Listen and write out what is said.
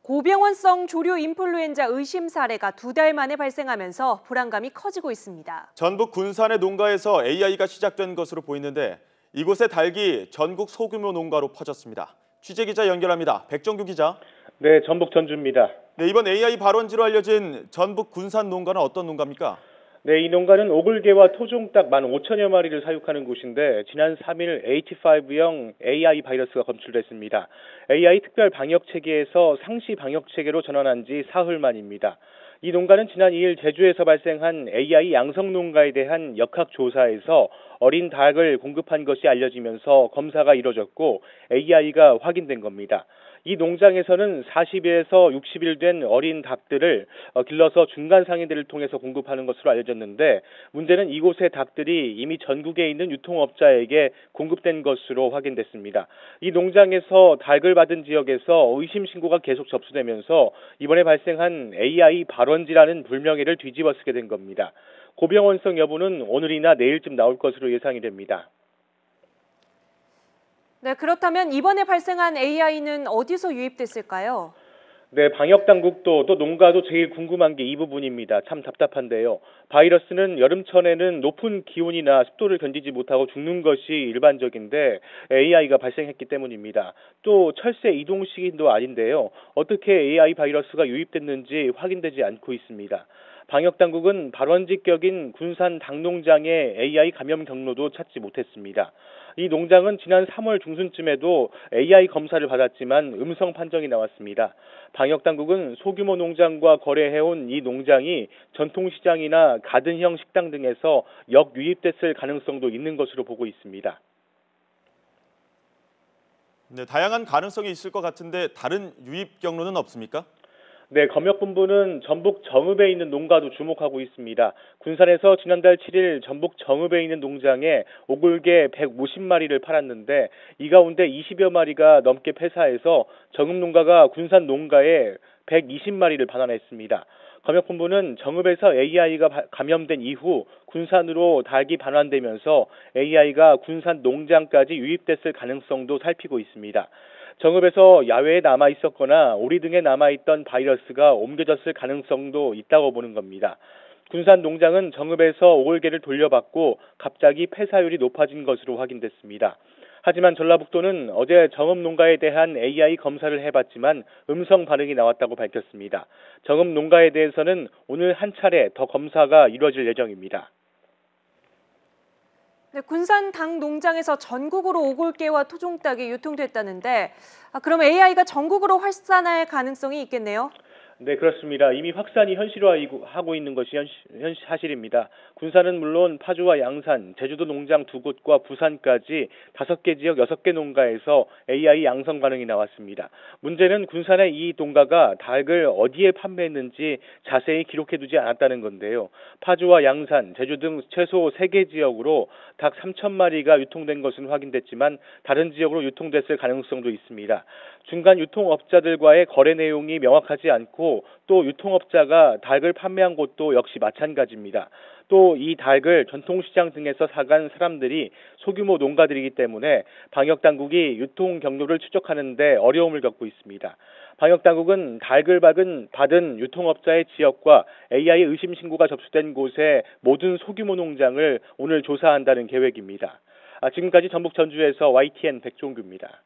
고병원성 조류 인플루엔자 의심 사례가 2달 만에 발생하면서 불안감이 커지고 있습니다. 전북 군산의 농가에서 AI가 시작된 것으로 보이는데 이곳의 닭이 전국 소규모 농가로 퍼졌습니다. 취재기자 연결합니다. 백정규 기자. 네, 전북 전주입니다. 네, 이번 AI 발원지로 알려진 전북 군산 농가는 어떤 농가입니까? 네, 이 농가는 오골개와 토종닭 15,000여 마리를 사육하는 곳인데 지난 3일 H5형 AI 바이러스가 검출됐습니다. AI 특별 방역 체계에서 상시 방역 체계로 전환한 지 사흘 만입니다. 이 농가는 지난 2일 제주에서 발생한 AI 양성 농가에 대한 역학 조사에서 어린 닭을 공급한 것이 알려지면서 검사가 이뤄졌고 AI가 확인된 겁니다. 이 농장에서는 40에서 60일 된 어린 닭들을 길러서 중간 상인들을 통해서 공급하는 것으로 알려졌는데 문제는 이곳의 닭들이 이미 전국에 있는 유통업자에게 공급된 것으로 확인됐습니다. 이 농장에서 닭을 받은 지역에서 의심 신고가 계속 접수되면서 이번에 발생한 AI 발원지라는 불명예를 뒤집어쓰게 된 겁니다. 고병원성 여부는 오늘이나 내일쯤 나올 것으로 예상이 됩니다. 네, 그렇다면 이번에 발생한 AI는 어디서 유입됐을까요? 네, 방역당국도 또 농가도 제일 궁금한 게 이 부분입니다. 참 답답한데요. 바이러스는 여름철에는 높은 기온이나 습도를 견디지 못하고 죽는 것이 일반적인데 AI가 발생했기 때문입니다. 또 철새 이동 시기도 아닌데요. 어떻게 AI 바이러스가 유입됐는지 확인되지 않고 있습니다. 방역당국은 발원지격인 군산 닭농장의 AI 감염 경로도 찾지 못했습니다. 이 농장은 지난 3월 중순쯤에도 AI 검사를 받았지만 음성 판정이 나왔습니다. 방역당국은 소규모 농장과 거래해온 이 농장이 전통시장이나 가든형 식당 등에서 역유입됐을 가능성도 있는 것으로 보고 있습니다. 네, 다양한 가능성이 있을 것 같은데 다른 유입 경로는 없습니까? 네, 검역본부는 전북 정읍에 있는 농가도 주목하고 있습니다. 군산에서 지난달 7일 전북 정읍에 있는 농장에 오골개 150마리를 팔았는데 이 가운데 20여 마리가 넘게 폐사해서 정읍 농가가 군산 농가에 120마리를 반환했습니다. 검역본부는 정읍에서 AI가 감염된 이후 군산으로 닭이 반환되면서 AI가 군산 농장까지 유입됐을 가능성도 살피고 있습니다. 정읍에서 야외에 남아있었거나 오리 등에 남아있던 바이러스가 옮겨졌을 가능성도 있다고 보는 겁니다. 군산 농장은 정읍에서 오골개를 돌려받고 갑자기 폐사율이 높아진 것으로 확인됐습니다. 하지만 전라북도는 어제 정읍 농가에 대한 AI 검사를 해봤지만 음성 반응이 나왔다고 밝혔습니다. 정읍 농가에 대해서는 오늘 한 차례 더 검사가 이루어질 예정입니다. 네, 군산 닭 농장에서 전국으로 오골개와 토종닭이 유통됐다는데 그럼 AI가 전국으로 확산할 가능성이 있겠네요? 네, 그렇습니다. 이미 확산이 현실화하고 있는 것이 사실입니다. 군산은 물론 파주와 양산, 제주도 농장 2곳과 부산까지 5개 지역 6개 농가에서 AI 양성 반응이 나왔습니다. 문제는 군산의 이 농가가 닭을 어디에 판매했는지 자세히 기록해두지 않았다는 건데요. 파주와 양산, 제주 등 최소 3개 지역으로 닭 3,000마리가 유통된 것은 확인됐지만 다른 지역으로 유통됐을 가능성도 있습니다. 중간 유통업자들과의 거래 내용이 명확하지 않고 또 유통업자가 닭을 판매한 곳도 역시 마찬가지입니다. 또 이 닭을 전통시장 등에서 사간 사람들이 소규모 농가들이기 때문에 방역당국이 유통 경로를 추적하는 데 어려움을 겪고 있습니다. 방역당국은 닭을 받은 유통업자의 지역과 AI 의심 신고가 접수된 곳의 모든 소규모 농장을 오늘 조사한다는 계획입니다. 지금까지 전북 전주에서 YTN 백종규입니다.